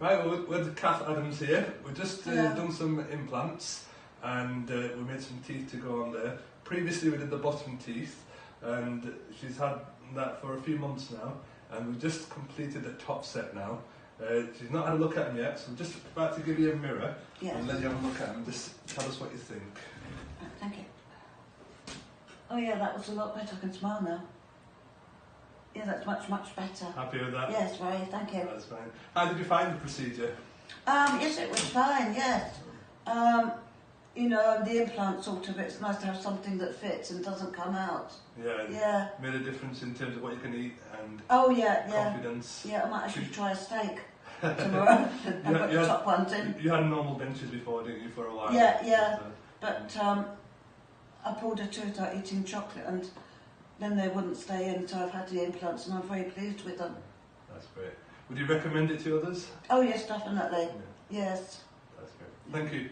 Right, well, with Kath Adams here, we've just done some implants and we made some teeth to go on there. Previously we did the bottom teeth and she's had that for a few months now, and we've just completed the top set now. She's not had a look at them yet, so we're just about to give you a mirror and let you have a look at them. Just tell us what you think. Thank you. Oh yeah, that was a lot better. I can smile now. Yeah, that's much better. Happy with that? Yes, very, thank you. That's fine. How did you find the procedure? Yes, it was fine, yes. You know, the implant sort of, it's nice to have something that fits and doesn't come out. Yeah. Made a difference in terms of what you can eat and confidence. Yeah, I might actually try a steak tomorrow. I've got the top ones in. You had normal dentures before, didn't you, for a while? Yeah. But I pulled a tooth out eating chocolate and then they wouldn't stay in, so I've had the implants and I'm very pleased with them. That's great. Would you recommend it to others? Oh yes, definitely. Yeah. Yes. That's great. Thank you.